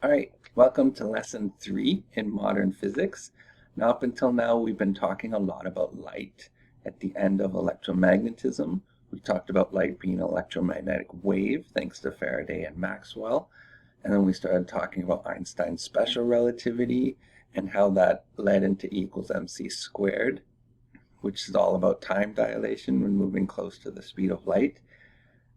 All right, welcome to lesson 3 in modern physics. Now, up until now, we've been talking a lot about light. At the end of electromagnetism, we talked about light being an electromagnetic wave, thanks to Faraday and Maxwell. And then we started talking about Einstein's special relativity and how that led into E equals mc squared, which is all about time dilation when moving close to the speed of light.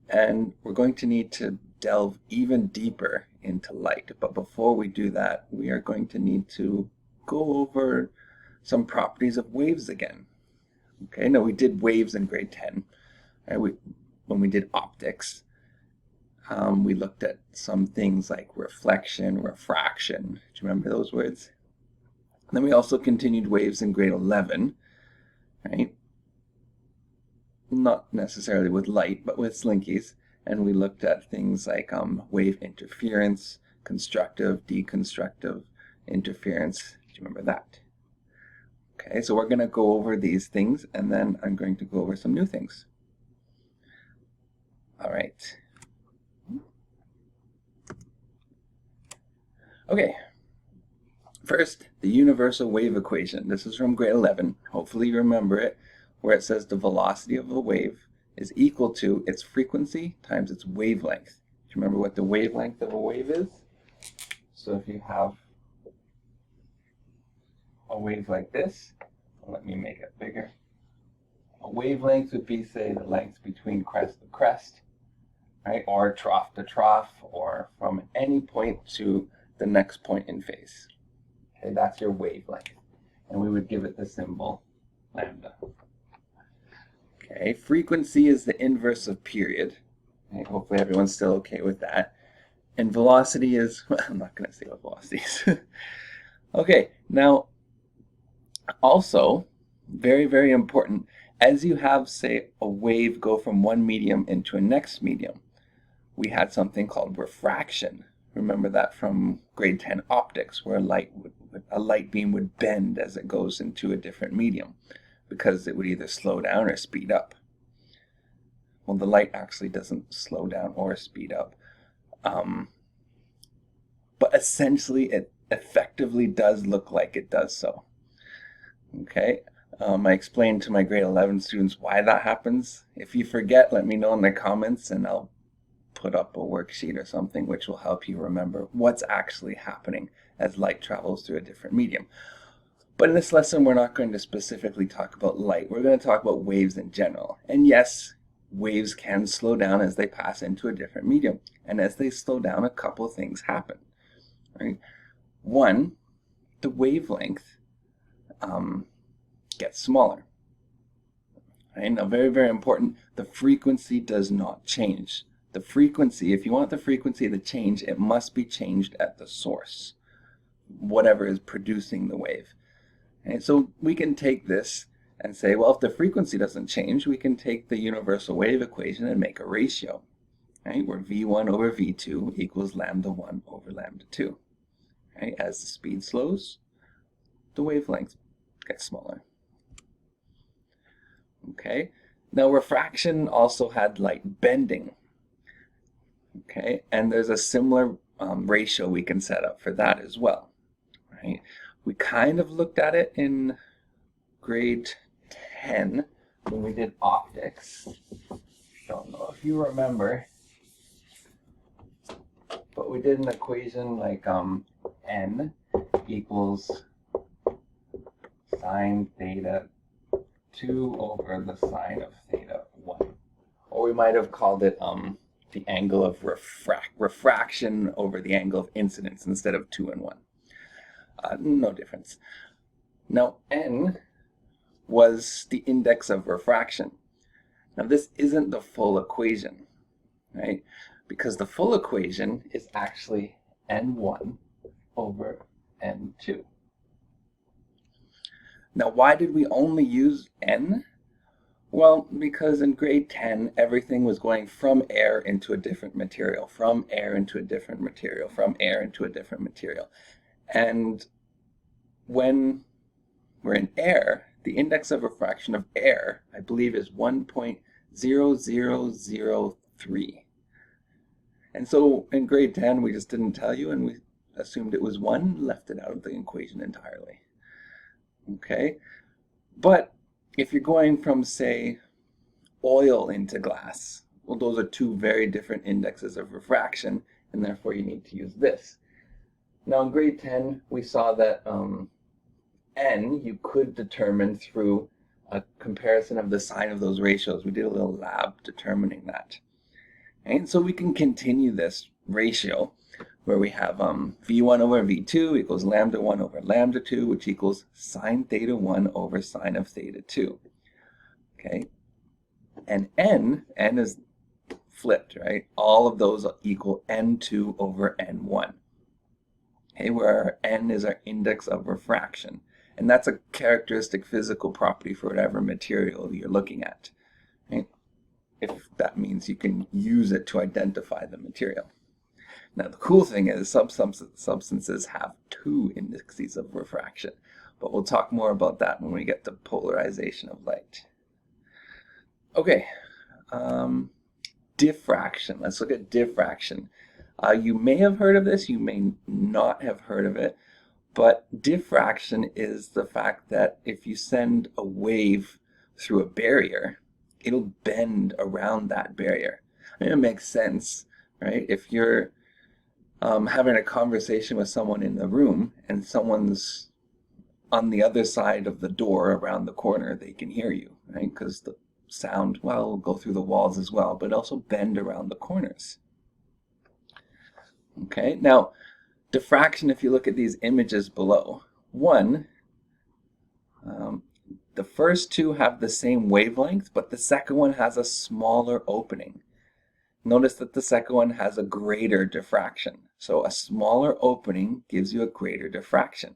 And we're going to need to delve even deeper into light. But before we do that, we are going to need to go over some properties of waves again. Okay, now we did waves in grade 10. Right? When we did optics, we looked at some things like reflection, refraction. Do you remember those words? And then we also continued waves in grade 11, right? Not necessarily with light, but with slinkies. And we looked at things like wave interference, constructive, deconstructive interference. Do you remember that? Okay, so we're going to go over these things, and then I'm going to go over some new things. All right. Okay. First, the universal wave equation. This is from grade 11. Hopefully you remember it, where it says the velocity of a wave is equal to its frequency times its wavelength. Do you remember what the wavelength of a wave is? So if you have a wave like this, let me make it bigger. A wavelength would be, say, the length between crest to crest, right? Or trough to trough, or from any point to the next point in phase. Okay, that's your wavelength. And we would give it the symbol lambda. Okay, frequency is the inverse of period. Okay, hopefully everyone's still okay with that. And velocity is, well, I'm not going to say what velocity is. Okay, now, also, very, very important, as you have, say, a wave go from one medium into a next medium, we had something called refraction. Remember that from grade 10 optics, where a light beam would bend as it goes into a different medium, because it would either slow down or speed up. Well, the light actually doesn't slow down or speed up. But essentially, it effectively does look like it does so. Okay, I explained to my grade 11 students why that happens. If you forget, let me know in the comments, and I'll put up a worksheet or something which will help you remember what's actually happening as light travels through a different medium. But in this lesson, we're not going to specifically talk about light. We're going to talk about waves in general. And yes, waves can slow down as they pass into a different medium. And as they slow down, a couple things happen. Right? One, the wavelength gets smaller. Right? Now, very, very important, the frequency does not change. The frequency, if you want the frequency to change, it must be changed at the source, whatever is producing the wave. And so we can take this and say, well, if the frequency doesn't change, we can take the universal wave equation and make a ratio, right? Where V1 over V2 equals lambda 1 over lambda 2. Right? As the speed slows, the wavelength gets smaller. Okay. Now, refraction also had light bending. Okay, and there's a similar ratio we can set up for that as well. Right? We kind of looked at it in grade 10 when we did optics. Don't know if you remember, but we did an equation like n equals sine theta 2 over the sine of theta 1. Or we might have called it the angle of refraction over the angle of incidence instead of 2 and 1. No difference. Now, n was the index of refraction. Now, this isn't the full equation, right? Because the full equation is actually n1 over n2. Now, why did we only use n? Well, because in grade 10, everything was going from air into a different material, from air into a different material, from air into a different material. And when we're in air, the index of refraction of air, I believe, is 1.0003. And so in grade 10, we just didn't tell you, and we assumed it was 1, left it out of the equation entirely. Okay, but if you're going from, say, oil into glass, well, those are two very different indexes of refraction, and therefore you need to use this. Now in grade 10, we saw that n you could determine through a comparison of the sign of those ratios. We did a little lab determining that. And so we can continue this ratio where we have v1 over v2 equals lambda 1 over lambda 2, which equals sine theta 1 over sine of theta 2. Okay, and n is flipped, right? All of those equal n2 over n1. Okay, where n is our index of refraction. And that's a characteristic physical property for whatever material you're looking at. Right? If that means you can use it to identify the material. Now the cool thing is substances have two indices of refraction, but we'll talk more about that when we get to polarization of light. Okay, diffraction. Let's look at diffraction. You may have heard of this, you may not have heard of it, but diffraction is the fact that if you send a wave through a barrier, it'll bend around that barrier. I mean, it makes sense, right? If you're having a conversation with someone in the room and someone's on the other side of the door around the corner, they can hear you, right? Because the sound, well, will go through the walls as well, but also bend around the corners. Okay, now diffraction, if you look at these images below, one, the first two have the same wavelength, but the second one has a smaller opening. Notice that the second one has a greater diffraction. So a smaller opening gives you a greater diffraction.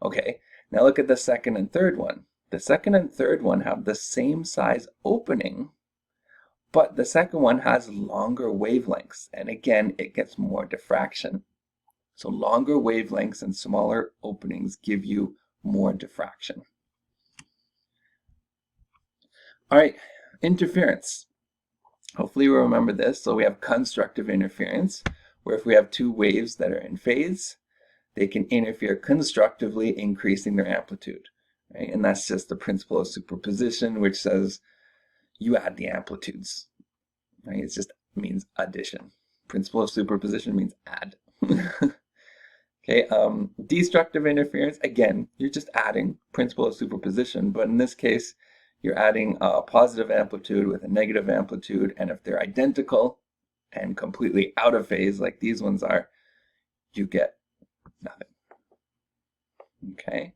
Okay, now look at the second and third one. The second and third one have the same size opening, but the second one has longer wavelengths. And again, it gets more diffraction. So longer wavelengths and smaller openings give you more diffraction. All right, interference. Hopefully you remember this. So we have constructive interference, where if we have two waves that are in phase, they can interfere constructively, increasing their amplitude. Right? And that's just the principle of superposition, which says you add the amplitudes. Right? It just means addition. Principle of superposition means add. Okay, destructive interference, again, you're just adding principle of superposition, but in this case, you're adding a positive amplitude with a negative amplitude, and if they're identical and completely out of phase like these ones are, you get nothing. Okay.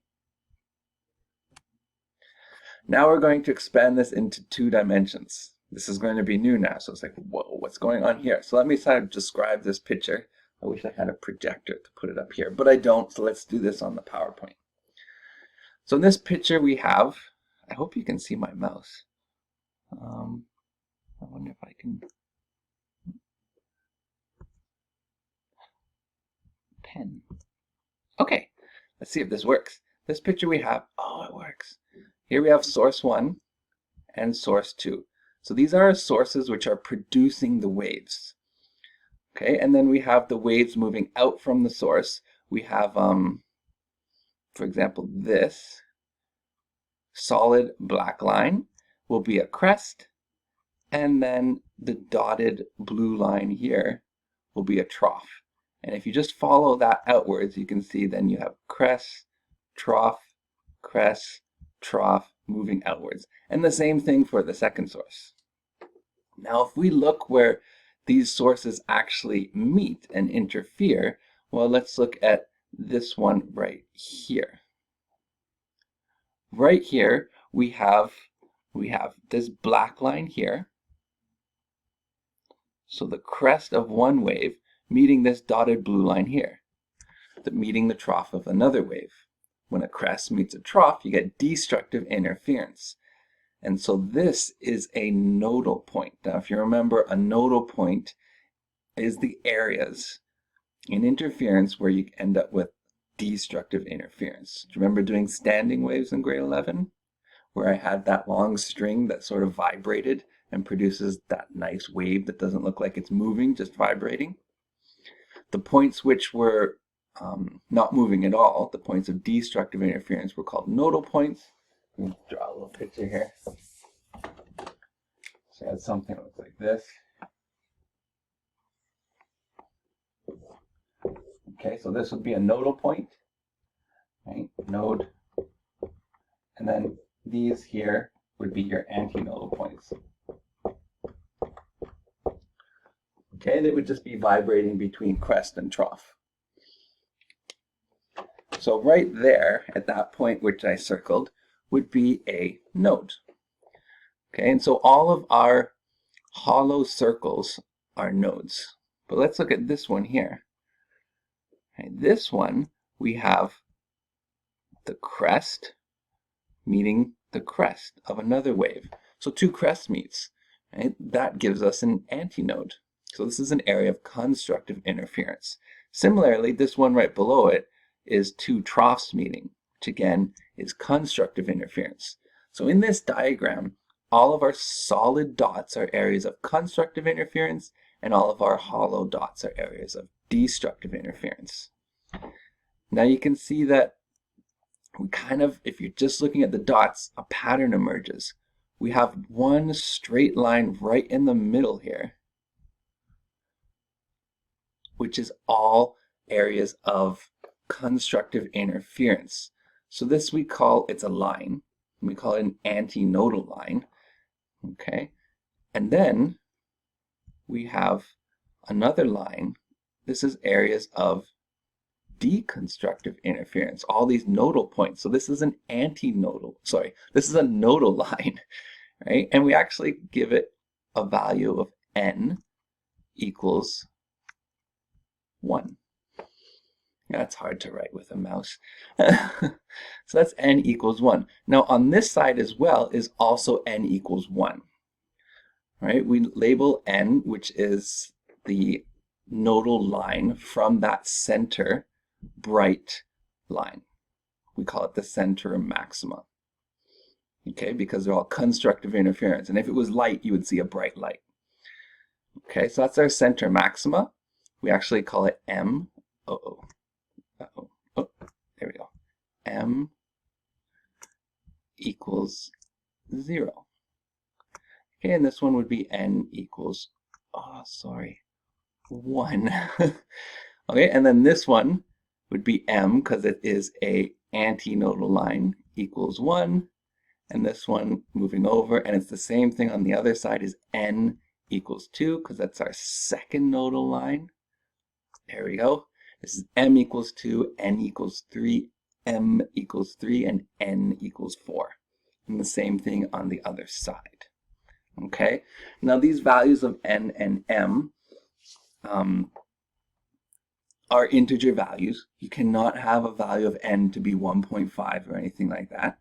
Now we're going to expand this into 2 dimensions. This is going to be new now, so it's like, whoa, what's going on here? So let me sort of describe this picture. I wish I had a projector to put it up here, but I don't, so let's do this on the PowerPoint. So in this picture we have, I hope you can see my mouse. I wonder if I can. Pen. Okay, let's see if this works. This picture we have, oh, it works. Here we have source 1 and source 2. So these are our sources which are producing the waves. Okay, and then we have the waves moving out from the source. We have, for example, this solid black line will be a crest, and then the dotted blue line here will be a trough. And if you just follow that outwards, you can see then you have crest, trough, moving outwards. And the same thing for the second source. Now, if we look where these sources actually meet and interfere, well, let's look at this one right here. Right here, we have this black line here. So the crest of one wave meeting this dotted blue line here, meeting the trough of another wave. When a crest meets a trough, you get destructive interference. And so this is a nodal point. Now, if you remember, a nodal point is the areas in interference where you end up with destructive interference. Do you remember doing standing waves in grade 11? Where I had that long string that sort of vibrated and produces that nice wave that doesn't look like it's moving, just vibrating. The points which were not moving at all, the points of destructive interference, were called nodal points. Let me draw a little picture here. So I had something that looks like this. Okay, so this would be a nodal point, right? Node. And then these here would be your antinodal points. Okay, they would just be vibrating between crest and trough. So right there, at that point which I circled, would be a node. Okay, and so all of our hollow circles are nodes. But let's look at this one here. Okay, this one, we have the crest meeting the crest of another wave. So two crests meets, right? That gives us an antinode. So this is an area of constructive interference. Similarly, this one right below it is two troughs meeting, which again is constructive interference. So in this diagram, all of our solid dots are areas of constructive interference, and all of our hollow dots are areas of destructive interference. Now you can see that we kind of, if you're just looking at the dots, a pattern emerges. We have one straight line right in the middle here, which is all areas of constructive interference. So this we call, it's a line. We call it an antinodal line. Okay, and then we have another line. This is areas of deconstructive interference, all these nodal points. So this is an this is a nodal line, right? And we actually give it a value of n equals 1. That's hard to write with a mouse. So that's n equals 1. Now on this side as well is also n equals 1. Right? We label n, which is the nodal line from that center bright line. We call it the center maxima. Okay, because they're all constructive interference. And if it was light, you would see a bright light. Okay, so that's our center maxima. We actually call it M. Oh, there we go. M equals 0. Okay, and this one would be n equals, 1. Okay, and then this one would be m, because it is a antinodal line, equals 1. And this one moving over, and it's the same thing on the other side, is n equals 2, because that's our second nodal line. There we go. This is m equals 2, n equals 3, m equals 3, and n equals 4. And the same thing on the other side. Okay, now these values of n and m are integer values. You cannot have a value of n to be 1.5 or anything like that.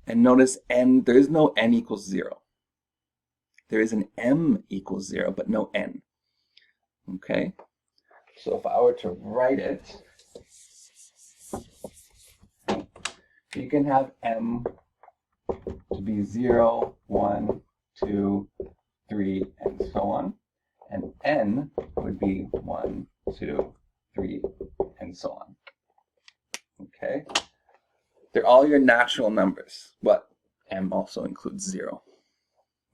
And notice n, there is no n equals 0. There is an m equals 0, but no n. Okay, so if I were to write it, you can have m to be 0, 1, 2, 3, and so on. And n would be 1, 2, 3, and so on. Okay? They're all your natural numbers, but m also includes 0.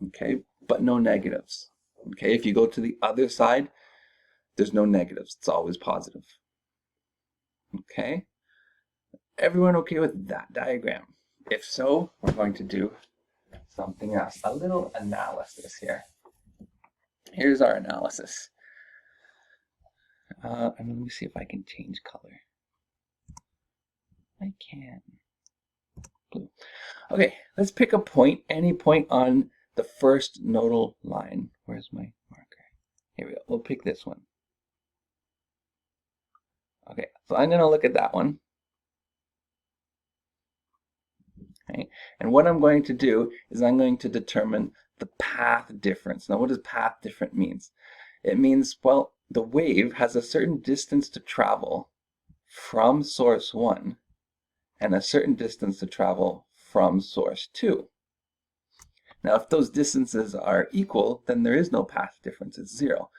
Okay? But no negatives. Okay? If you go to the other side, there's no negatives. It's always positive. Okay? Everyone okay with that diagram? If so, we're going to do something else. A little analysis here. Here's our analysis. And let me see if I can change color. I can. Blue. Okay, let's pick a point, any point on the first nodal line. Where's my marker? Here we go. We'll pick this one. Okay, so I'm going to look at that one. Okay, and what I'm going to do is I'm going to determine the path difference. Now, what does path difference mean? It means, well, the wave has a certain distance to travel from source 1 and a certain distance to travel from source 2. Now, if those distances are equal, then there is no path difference, it's 0.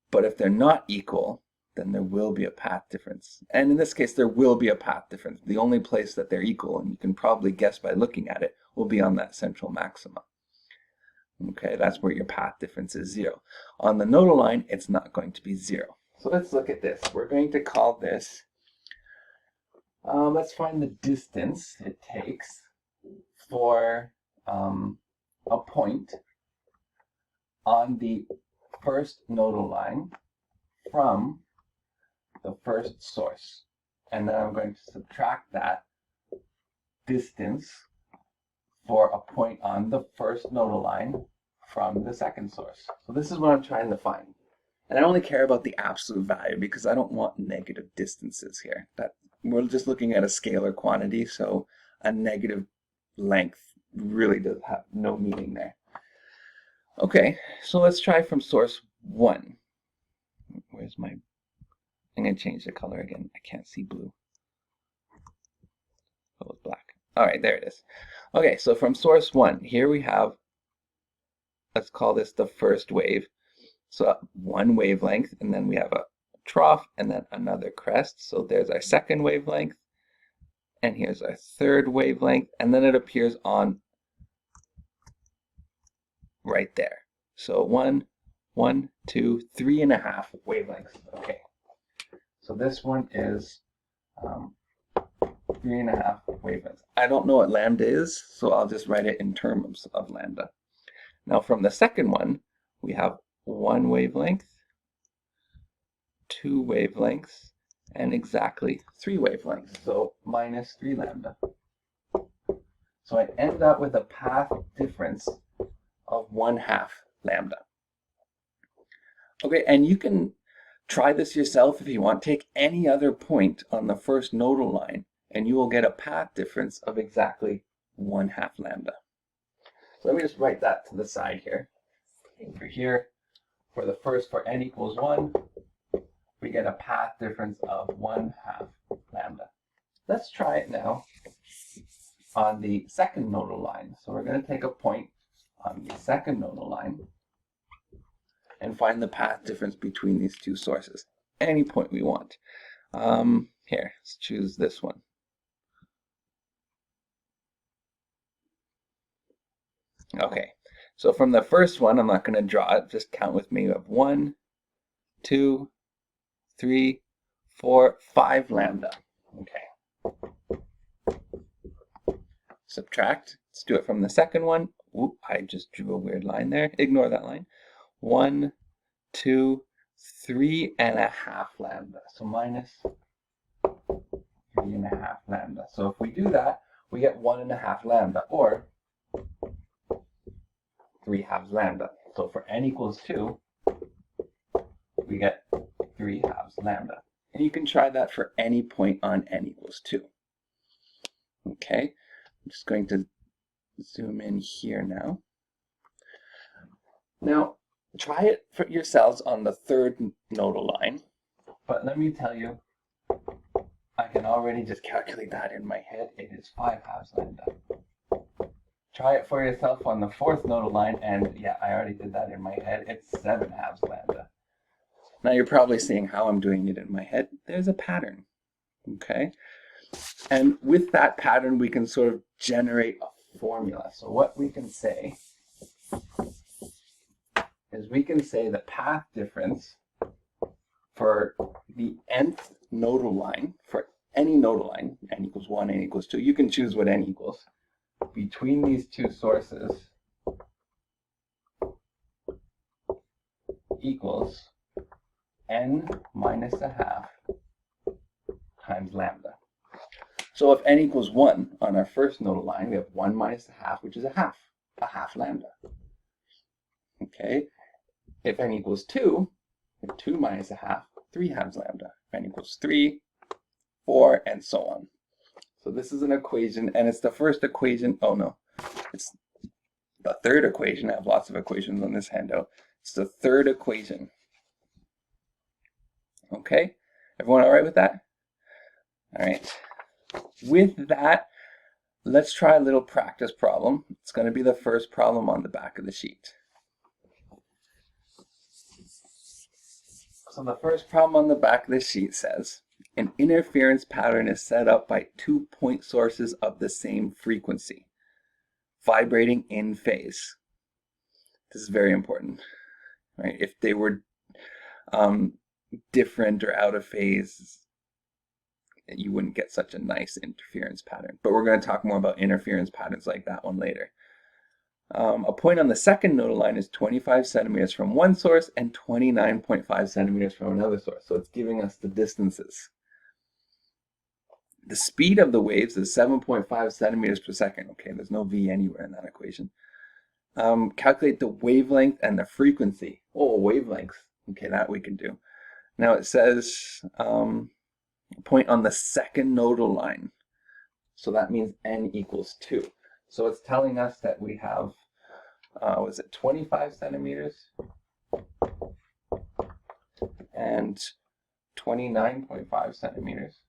But if they're not equal, then there will be a path difference. And in this case, there will be a path difference. The only place that they're equal, and you can probably guess by looking at it, will be on that central maxima. Okay, that's where your path difference is 0. On the nodal line, it's not going to be 0. So let's look at this. We're going to call this, let's find the distance it takes for a point on the first nodal line from the first source. And then I'm going to subtract that distance for a point on the first nodal line from the second source. So this is what I'm trying to find. And I only care about the absolute value because I don't want negative distances here. We're just looking at a scalar quantity, so a negative length really does have no meaning there. Okay, so let's try from source 1. Where's my... I'm going to change the color again. I can't see blue. Oh, it's black. All right, there it is. Okay, so from source 1, here we have, let's call this the first wave. So one wavelength, and then we have a trough, and then another crest. So there's our second wavelength, and here's our third wavelength, and then it appears on right there. So 1, 2, 3.5 wavelengths. Okay, so this one is 3.5 wavelengths. I don't know what lambda is, so I'll just write it in terms of lambda. Now from the second one, we have 1 wavelength, 2 wavelengths, and exactly 3 wavelengths, so minus 3 lambda. So I end up with a path difference of 1/2 lambda. Okay, and you can try this yourself if you want. Take any other point on the first nodal line, and you will get a path difference of exactly 1/2 lambda. So let me just write that to the side here. For here, for n equals 1, we get a path difference of 1/2 lambda. Let's try it now on the second nodal line. So we're going to take a point on the second nodal line and find the path difference between these two sources. Any point we want. Here, let's choose this one. Okay, so from the first one, I'm not going to draw it, just count with me. We have 1, 2, 3, 4, 5 lambda. Okay. Subtract. Let's do it from the second one. Oop, I just drew a weird line there. Ignore that line. 1, 2, 3.5 lambda. So minus 3.5 lambda. So if we do that, we get 1.5 lambda, or 3/2 lambda. So for n equals 2, we get 3/2 lambda. And you can try that for any point on n equals 2. Okay, I'm just going to zoom in here now. Now, try it for yourselves on the third nodal line. But let me tell you, I can already just calculate that in my head. It is 5/2 lambda. Try it for yourself on the fourth nodal line, and yeah, I already did that in my head. It's 7/2 lambda. Now you're probably seeing how I'm doing it in my head. There's a pattern, okay? And with that pattern, we can sort of generate a formula. So what we can say is we can say the path difference for the nth nodal line, for any nodal line, n equals 1, n equals 2, you can choose what n equals, between these two sources equals n minus 1/2 times lambda. So if n equals 1 on our first nodal line, we have 1 minus 1/2, which is a half lambda. Okay, if n equals 2, we have 2 minus 1/2, 3/2 lambda. If n equals 3, 4, and so on. So this is an equation, and it's the first equation. Oh no, it's the third equation. I have lots of equations on this handout. It's the third equation. Okay, everyone all right with that? All right. With that, let's try a little practice problem. It's going to be the first problem on the back of the sheet. So the first problem on the back of the sheet says, an interference pattern is set up by 2 point sources of the same frequency, vibrating in phase. This is very important, right? If they were different or out of phase, you wouldn't get such a nice interference pattern. But we're going to talk more about interference patterns like that one later. A point on the second nodal line is 25 centimeters from one source and 29.5 centimeters from another source. So it's giving us the distances. The speed of the waves is 7.5 centimeters per second. Okay, there's no v anywhere in that equation. Calculate the wavelength and the frequency. Oh, wavelength. Okay, that we can do. Now it says a point on the second nodal line. So that means n equals 2. So it's telling us that we have, was it 25 centimeters and 29.5 centimeters.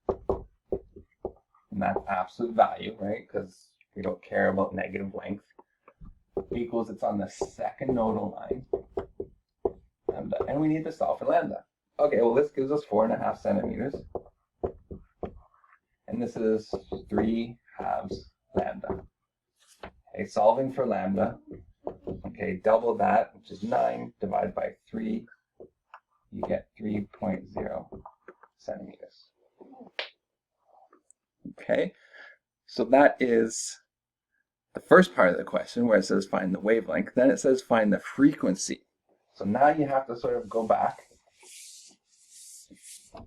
And that's absolute value, right? Because we don't care about negative length. Equals, it's on the second nodal line. And we need to solve for lambda. Okay, well this gives us 4.5 centimeters. And this is 3/2 lambda. Okay, solving for lambda. Okay, double that, which is 9, divided by 3. You get 3.0 centimeters. Okay, so that is the first part of the question where it says find the wavelength. Then it says find the frequency. So now you have to sort of go back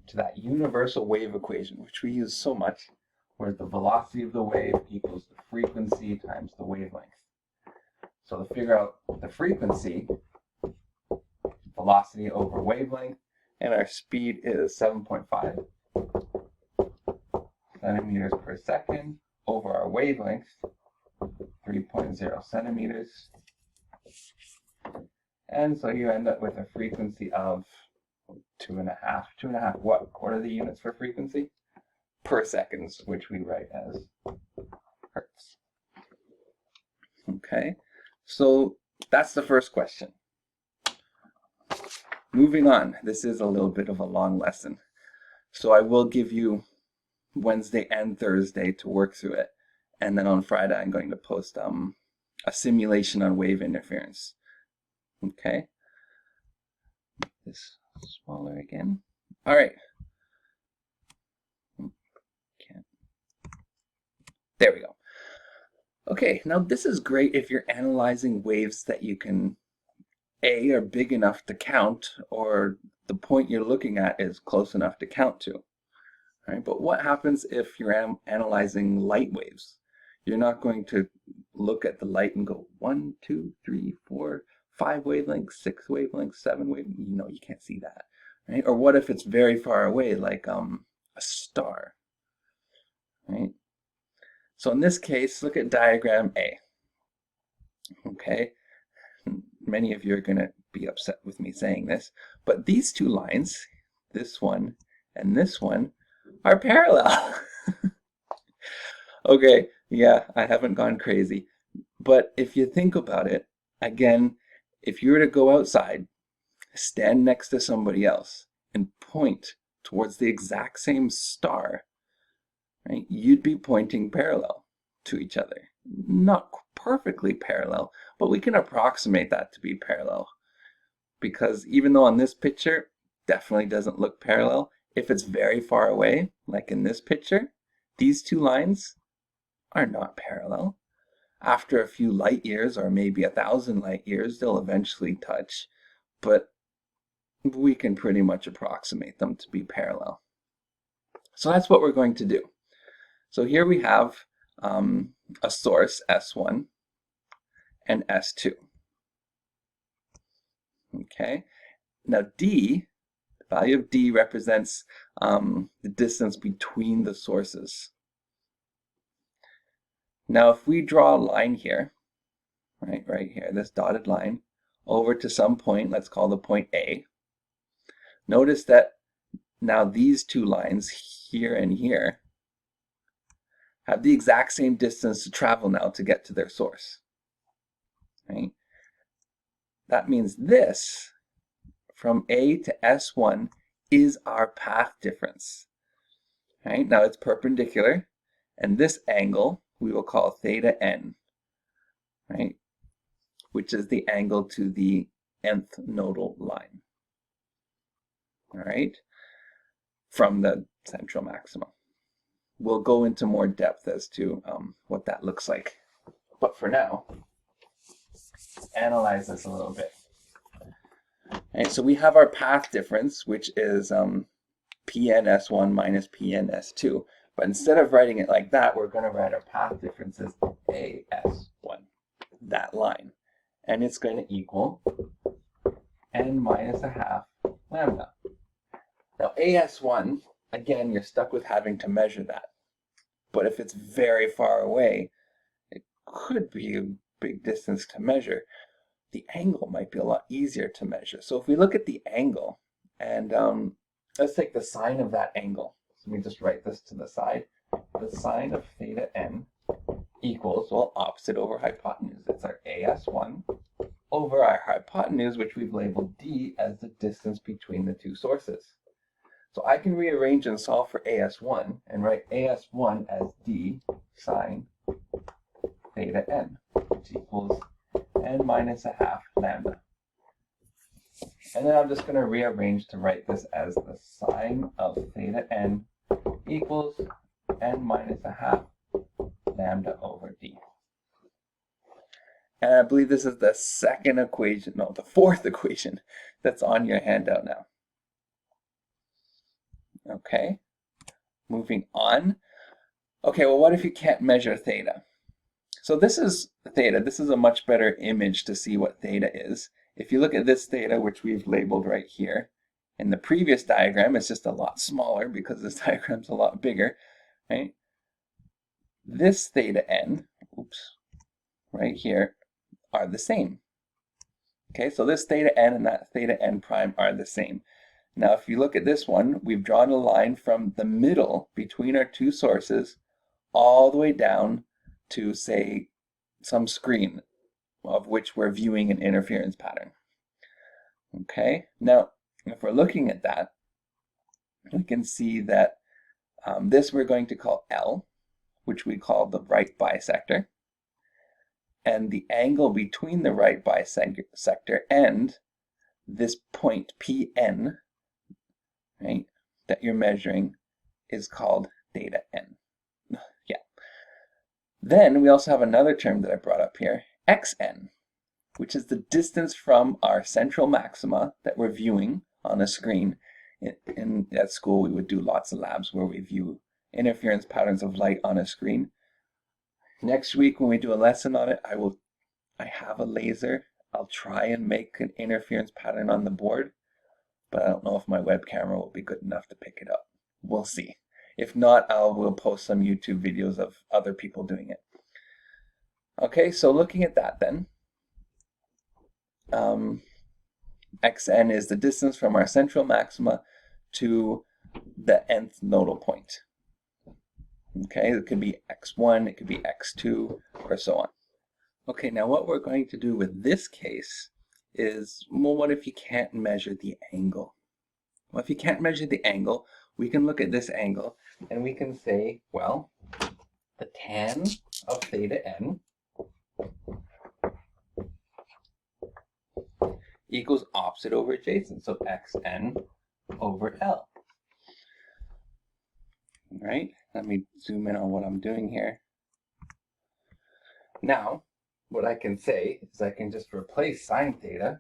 to that universal wave equation, which we use so much, where the velocity of the wave equals the frequency times the wavelength. So to figure out the frequency, velocity over wavelength, and our speed is 7.5 centimeters per second over our wavelength, 3.0 centimeters. And so you end up with a frequency of 2.5. 2.5 what? What are the units for frequency? Per seconds, which we write as hertz. Okay, so that's the first question. Moving on, this is a little bit of a long lesson. So I will give you Wednesday and Thursday to work through it. And then on Friday, I'm going to post a simulation on wave interference. Okay. This smaller again. All right. Can't. There we go. Okay, now this is great if you're analyzing waves that you can, A, are big enough to count, or the point you're looking at is close enough to count to. All right, but what happens if you're analyzing light waves? You're not going to look at the light and go 1, 2, 3, 4, 5 wavelengths, 6 wavelengths, 7 wavelengths. You know, you can't see that, right? Or what if it's very far away, like a star, right? So in this case, look at diagram A. Okay, many of you are going to be upset with me saying this, but these two lines, this one and this one, are parallel. Okay, yeah, I haven't gone crazy. But if you think about it, again, if you were to go outside, stand next to somebody else, and point towards the exact same star, right, you'd be pointing parallel to each other. Not perfectly parallel, but we can approximate that to be parallel. Because even though on this picture, definitely doesn't look parallel, if it's very far away, like in this picture, these two lines are not parallel. After a few light years, or maybe 1,000 light years, they'll eventually touch, but we can pretty much approximate them to be parallel. So that's what we're going to do. So here we have a source, S1, and S2. Okay, now D, the value of D represents the distance between the sources. Now if we draw a line here, right here, this dotted line, over to some point, let's call the point A. Notice that now these two lines, here and here, have the exact same distance to travel now to get to their source. Right? That means this, from A to S1 is our path difference. Right? Now it's perpendicular, and this angle we will call theta n, right? Which is the angle to the nth nodal line. All right? From the central maxima. We'll go into more depth as to what that looks like. But for now, analyze this a little bit. Right, so we have our path difference, which is PNS1 minus PNS2. But instead of writing it like that, we're going to write our path difference as AS1, that line. And it's going to equal n minus a half lambda. Now AS1, again, you're stuck with having to measure that. But if it's very far away, it could be a big distance to measure. The angle might be a lot easier to measure. So if we look at the angle, and let's take the sine of that angle. So let me just write this to the side. The sine of theta n equals, well, opposite over hypotenuse. It's our AS1 over our hypotenuse, which we've labeled d as the distance between the two sources. So I can rearrange and solve for AS1 and write AS1 as d sine theta n, which equals n minus a half lambda. And then I'm just going to rearrange to write this as the sine of theta n equals n minus a half lambda over d. And I believe this is the second equation, no, the fourth equation that's on your handout now. Okay, moving on. Okay, well, what if you can't measure theta? So this is theta. This is a much better image to see what theta is. If you look at this theta, which we've labeled right here, in the previous diagram, it's just a lot smaller because this diagram's a lot bigger, right? This theta n, oops, right here, are the same. Okay, so this theta n and that theta n prime are the same. Now, if you look at this one, we've drawn a line from the middle between our two sources all the way down to, say, some screen of which we're viewing an interference pattern. Okay, now, if we're looking at that, we can see that this we're going to call L, which we call the right bisector. And the angle between the right bisector and this point Pn, right, that you're measuring is called theta n. Yeah. Then we also have another term that I brought up here, xn, which is the distance from our central maxima that we're viewing on a screen. At school, we would do lots of labs where we view interference patterns of light on a screen. Next week, when we do a lesson on it, I have a laser. I'll try and make an interference pattern on the board, but I don't know if my web camera will be good enough to pick it up. We'll see. If not, we'll post some YouTube videos of other people doing it. Okay, so looking at that then, xn is the distance from our central maxima to the nth nodal point. Okay, it could be x1, it could be x2, or so on. Okay, now what we're going to do with this case is, well, what if you can't measure the angle? Well, if you can't measure the angle, we can look at this angle and we can say, well, the tan of theta n equals opposite over adjacent, so xn over L. All right, let me zoom in on what I'm doing here. Now, what I can say is I can just replace sine theta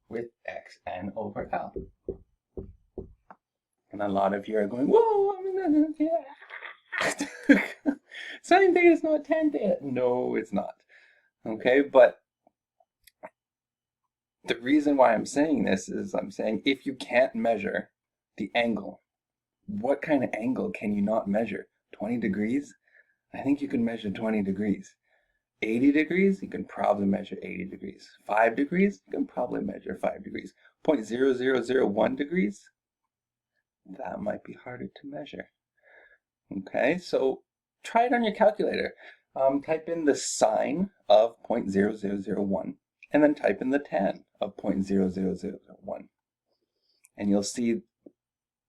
with xn over L. And a lot of you are going, whoa, I mean, yeah. Sine theta is not tan theta. No, it's not. Okay, but the reason why I'm saying this is I'm saying if you can't measure the angle, what kind of angle can you not measure? 20 degrees? I think you can measure 20 degrees. 80 degrees? You can probably measure 80 degrees. 5 degrees? You can probably measure 5 degrees. 0.0001 degrees? That might be harder to measure. Okay, so try it on your calculator. Type in the sine of 0.0001 and then type in the tan of 0.00001. And you'll see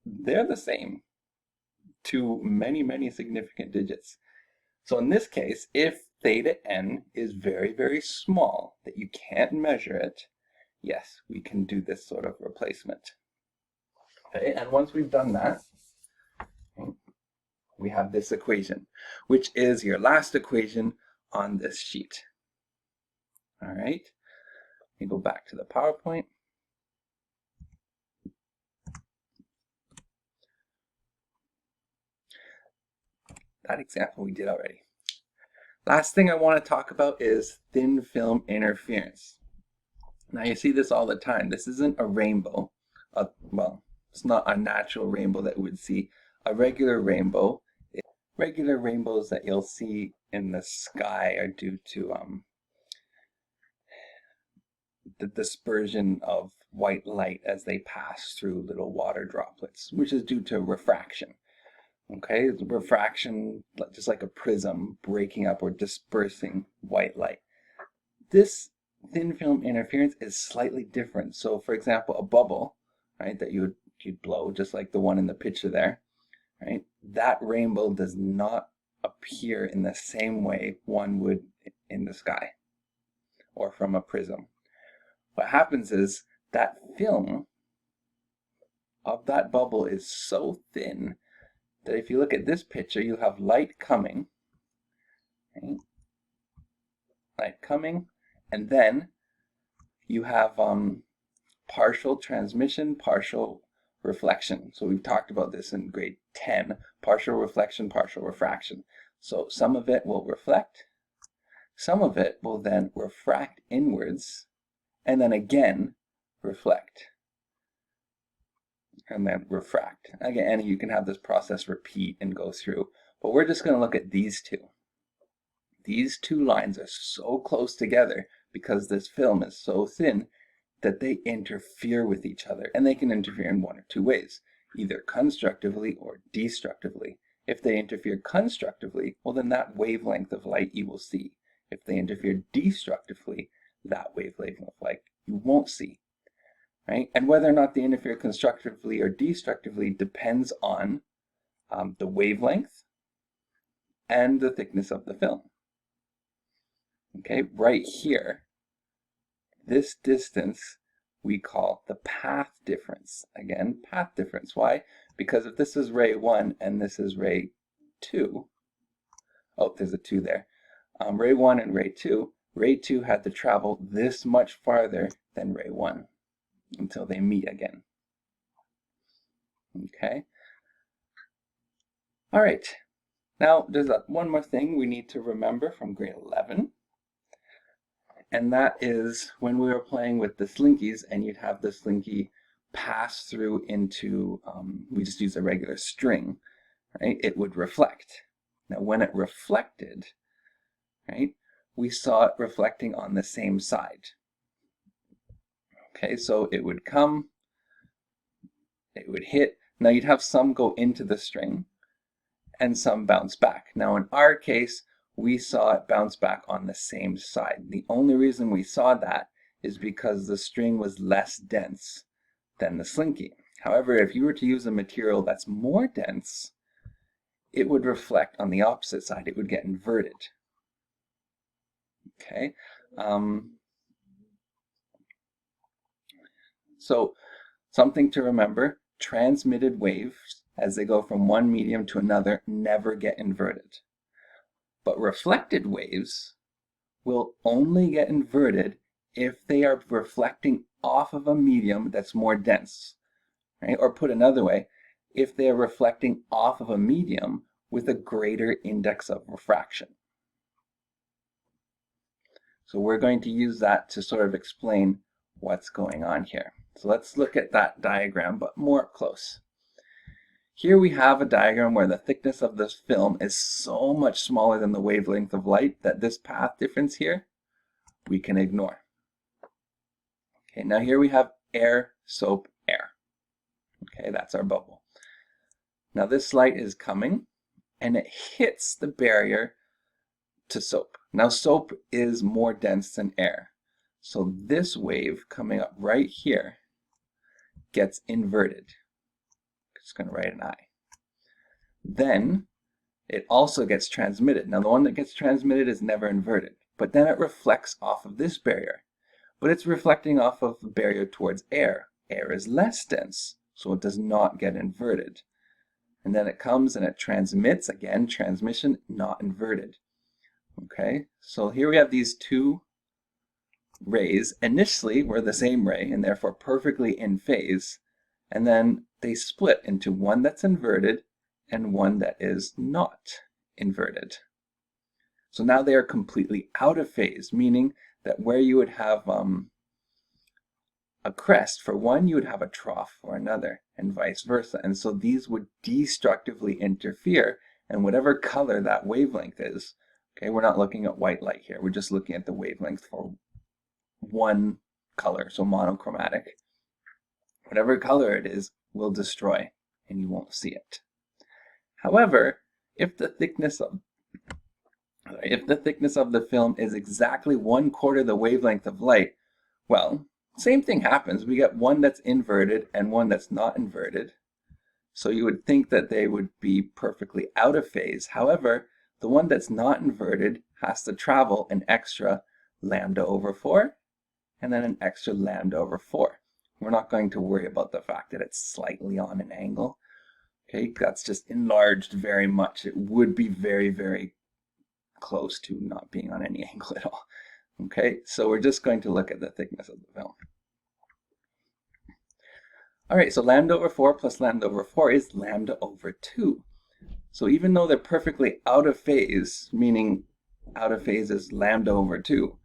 they're the same to many, many significant digits. So in this case, if theta n is very, very small, that you can't measure it, yes, we can do this sort of replacement. Okay, and once we've done that, we have this equation, which is your last equation on this sheet. All right, let me go back to the PowerPoint. That example we did already. Last thing I want to talk about is thin film interference. Now you see this all the time. This isn't a rainbow. Well, it's not a natural rainbow that we would see. A regular rainbow, regular rainbows that you'll see in the sky are due to the dispersion of white light as they pass through little water droplets, which is due to refraction. Okay, refraction, just like a prism breaking up or dispersing white light. This thin film interference is slightly different. So for example, a bubble, right, that you'd blow, just like the one in the picture there, right? That rainbow does not appear in the same way one would in the sky or from a prism. What happens is that film of that bubble is so thin that if you look at this picture, you have light coming, right? Light coming, and then you have partial transmission, partial reflection. So we've talked about this in grade 10, partial reflection, partial refraction. So some of it will reflect, some of it will then refract inwards, and then again reflect, and then refract. Again, and you can have this process repeat and go through, but we're just going to look at these two. These two lines are so close together because this film is so thin that they interfere with each other, and they can interfere in one or two ways, either constructively or destructively. If they interfere constructively, well then that wavelength of light you will see. If they interfere destructively, that wavelength of light you won't see. Right? And whether or not they interfere constructively or destructively depends on the wavelength and the thickness of the film. Okay, right here, this distance we call the path difference. Again, path difference. Why? Because if this is ray 1 and this is ray 2, oh, there's a 2 there. Ray 1 and ray 2 had to travel this much farther than ray 1 until they meet again. Okay. All right. Now, there's one more thing we need to remember from grade 11. And that is when we were playing with the slinkies and you'd have the slinky pass through into, we just use a regular string, right? It would reflect. Now, when it reflected, right, we saw it reflecting on the same side. Okay, so it would come, it would hit. Now you'd have some go into the string and some bounce back. Now in our case, we saw it bounce back on the same side. The only reason we saw that is because the string was less dense than the slinky. However, if you were to use a material that's more dense, it would reflect on the opposite side. It would get inverted. Okay. So something to remember, transmitted waves, as they go from one medium to another, never get inverted. But reflected waves will only get inverted if they are reflecting off of a medium that's more dense, right? Or put another way, if they are reflecting off of a medium with a greater index of refraction. So we're going to use that to sort of explain what's going on here. So let's look at that diagram, but more up close. Here we have a diagram where the thickness of this film is so much smaller than the wavelength of light that this path difference here, we can ignore. Okay, now here we have air, soap, air. Okay, that's our bubble. Now this light is coming and it hits the barrier to soap. Now soap is more dense than air. So this wave coming up right here gets inverted. Just going to write an I. Then it also gets transmitted. Now the one that gets transmitted is never inverted, but then it reflects off of this barrier. But it's reflecting off of the barrier towards air. Air is less dense, so it does not get inverted. And then it comes and it transmits, again, transmission, not inverted. Okay, so here we have these two rays. Initially, were the same ray and therefore perfectly in phase. And then they split into one that's inverted and one that is not inverted. So now they are completely out of phase, meaning that where you would have a crest for one, you would have a trough for another, and vice versa. And so these would destructively interfere, and whatever color that wavelength is, okay, we're not looking at white light here, we're just looking at the wavelength for one color, so monochromatic. Whatever color it is will destroy, and you won't see it. However, if the thickness of the film is exactly 1/4 the wavelength of light, well, same thing happens. We get one that's inverted and one that's not inverted. So you would think that they would be perfectly out of phase. However, the one that's not inverted has to travel an extra λ/4 and then an extra λ/4. We're not going to worry about the fact that it's slightly on an angle. Okay, that's just enlarged very much. It would be very, very close to not being on any angle at all. Okay, so we're just going to look at the thickness of the film. All right, so λ/4 plus λ/4 is λ/2. So even though they're perfectly out of phase, meaning out of phase is λ/2,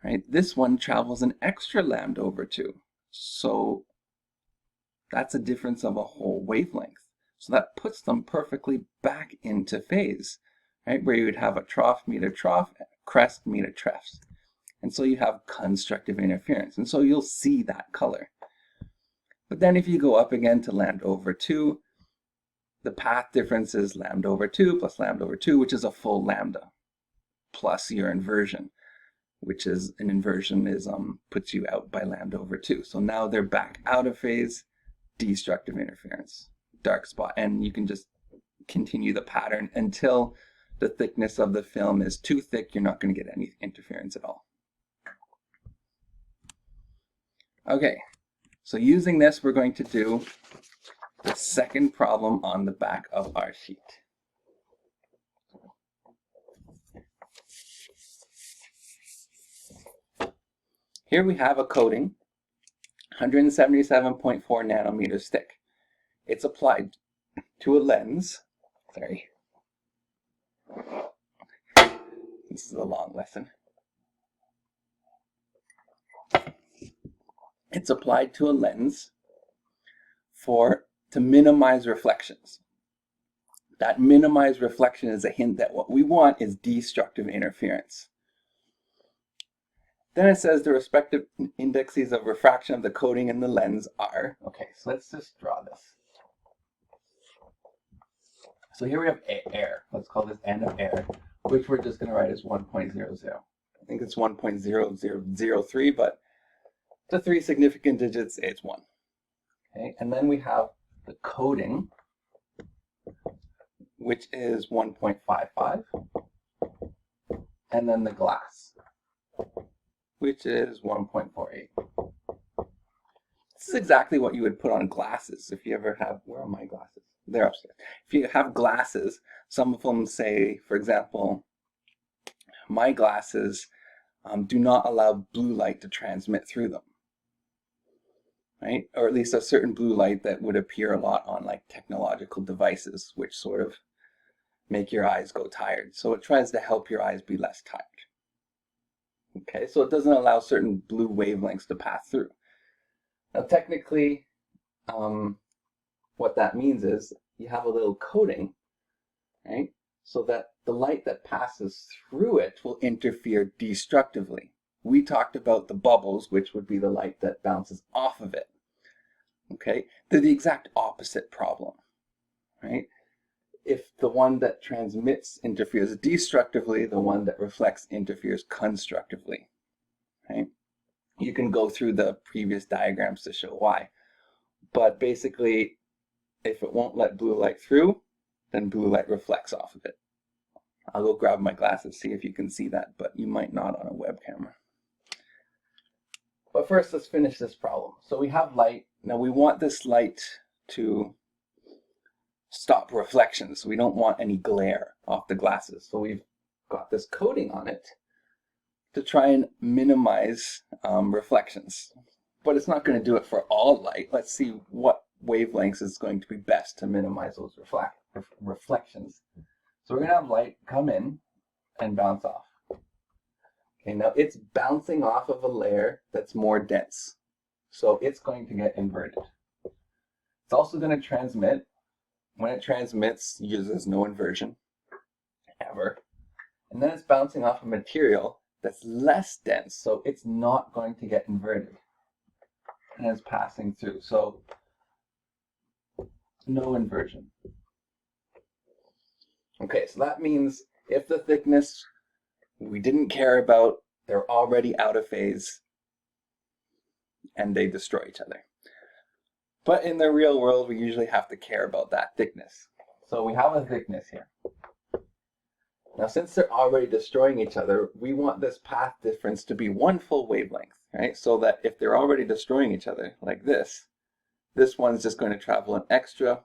right? This one travels an extra λ/2. So that's a difference of a whole wavelength. So that puts them perfectly back into phase, right? Where you would have a trough meet a trough, crest meet a crest. And so you have constructive interference. And so you'll see that color. But then if you go up again to λ/2, the path difference is λ/2 plus λ/2, which is a full lambda, plus your inversion, which is an inversion is puts you out by λ/2. So now they're back out of phase, destructive interference, dark spot. And you can just continue the pattern until the thickness of the film is too thick, you're not going to get any interference at all. Okay, so using this, we're going to do the second problem on the back of our sheet. Here we have a coating, 177.4 nanometers thick. It's applied to a lens. Sorry. This is a long lesson. It's applied to a lens to minimize reflections. That minimized reflection is a hint that what we want is destructive interference. Then it says the respective indices of refraction of the coating in the lens are. Okay, so let's just draw this. So here we have air. Let's call this N of air, which we're just going to write as 1.00. I think it's 1.0003, but the three significant digits, it's 1. Okay, and then we have the coating, which is 1.55, and then the glass, which is 1.48. This is exactly what you would put on glasses if you ever have, where are my glasses? They're upstairs. If you have glasses, some of them say, for example, my glasses do not allow blue light to transmit through them. Right? Or at least a certain blue light that would appear a lot on like technological devices, which sort of make your eyes go tired. So it tries to help your eyes be less tired. Okay, so it doesn't allow certain blue wavelengths to pass through. Now technically, what that means is you have a little coating, right? So that the light that passes through it will interfere destructively. We talked about the bubbles, which would be the light that bounces off of it. Okay, they're the exact opposite problem, right? If the one that transmits interferes destructively, the one that reflects interferes constructively, right? You can go through the previous diagrams to show why. But basically, if it won't let blue light through, then blue light reflects off of it. I'll go grab my glasses, see if you can see that, but you might not on a web camera. But first, let's finish this problem. So we have light. Now we want this light to stop reflections. We don't want any glare off the glasses. So we've got this coating on it to try and minimize reflections. But it's not going to do it for all light. Let's see what wavelengths is going to be best to minimize those reflections. So we're going to have light come in and bounce off. Okay, now it's bouncing off of a layer that's more dense. So it's going to get inverted. It's also going to transmit. When it transmits, it uses no inversion ever. And then it's bouncing off a material that's less dense, so it's not going to get inverted. And it's passing through, so no inversion. Okay, so that means if the thickness we didn't care about, they're already out of phase and they destroy each other. But in the real world, we usually have to care about that thickness. So we have a thickness here. Now, since they're already destroying each other, we want this path difference to be one full wavelength, right? So that if they're already destroying each other, like this one's just going to travel an extra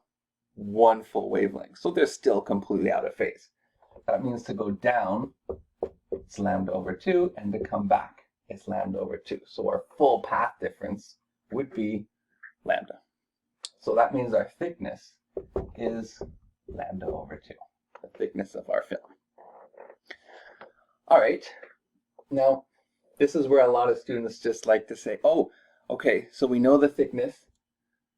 one full wavelength. So they're still completely out of phase. That means to go down, it's lambda over 2, and to come back, it's lambda over 2. So our full path difference would be lambda. So that means our thickness is lambda over 2, the thickness of our film. All right, now this is where a lot of students just like to say, oh, okay, so we know the thickness,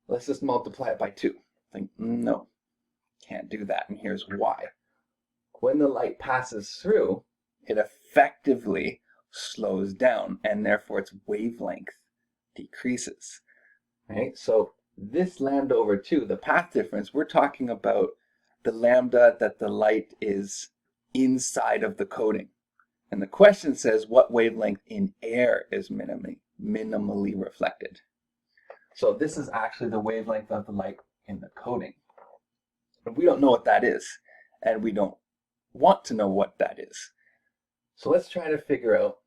let's just multiply it by 2. Like, no, can't do that, and here's why. When the light passes through, it effectively slows down, and therefore its wavelength decreases, right? So this lambda over 2, the path difference, we're talking about the lambda that the light is inside of the coating. And the question says what wavelength in air is minimally reflected. So this is actually the wavelength of the light in the coating. But we don't know what that is, and we don't want to know what that is. So let's try to figure out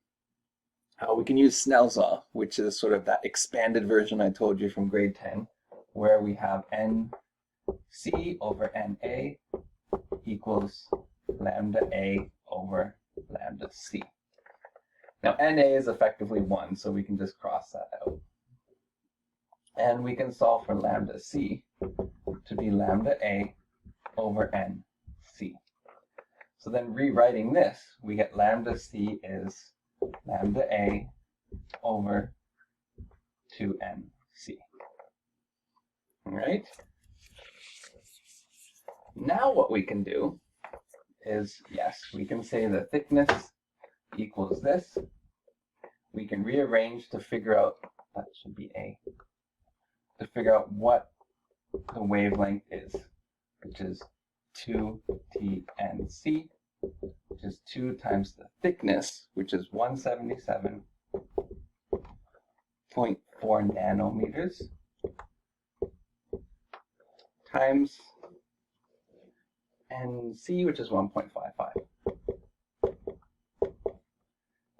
how we can use Snell's law, which is sort of that expanded version I told you from grade 10, where we have NC over NA equals lambda A over lambda C. Now NA is effectively 1, so we can just cross that out. And we can solve for lambda C to be lambda A over NC. So then rewriting this, we get lambda C is lambda A over 2NC. All right? Now what we can do is, yes, we can say the thickness equals this. We can rearrange to figure out, that should be A, to figure out what the wavelength is, which is 2TNC, which is 2 times the thickness, which is 177.4 nanometers, times NC, which is 1.55.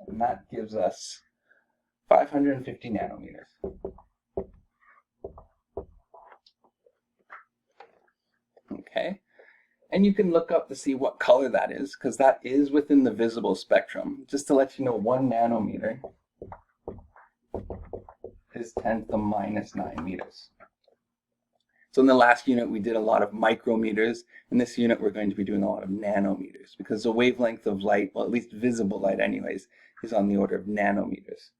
And that gives us 550 nanometers. Okay, and you can look up to see what color that is, because that is within the visible spectrum. Just to let you know, 1 nanometer is 10 to the minus 9 meters. So in the last unit, we did a lot of micrometers. In this unit, we're going to be doing a lot of nanometers, because the wavelength of light, well, at least visible light anyways, is on the order of nanometers.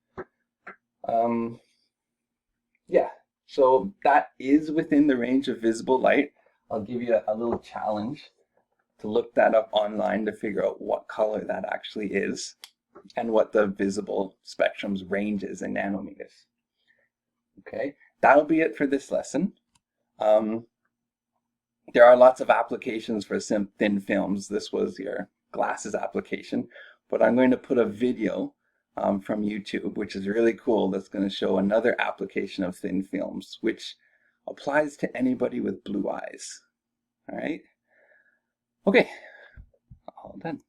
Yeah, so that is within the range of visible light. I'll give you a little challenge to look that up online to figure out what color that actually is and what the visible spectrum's range is in nanometers. Okay, that'll be it for this lesson. There are lots of applications for thin films. This was your glasses application, but I'm going to put a video from YouTube, which is really cool. That's going to show another application of thin films, which applies to anybody with blue eyes. All right. Okay, all done.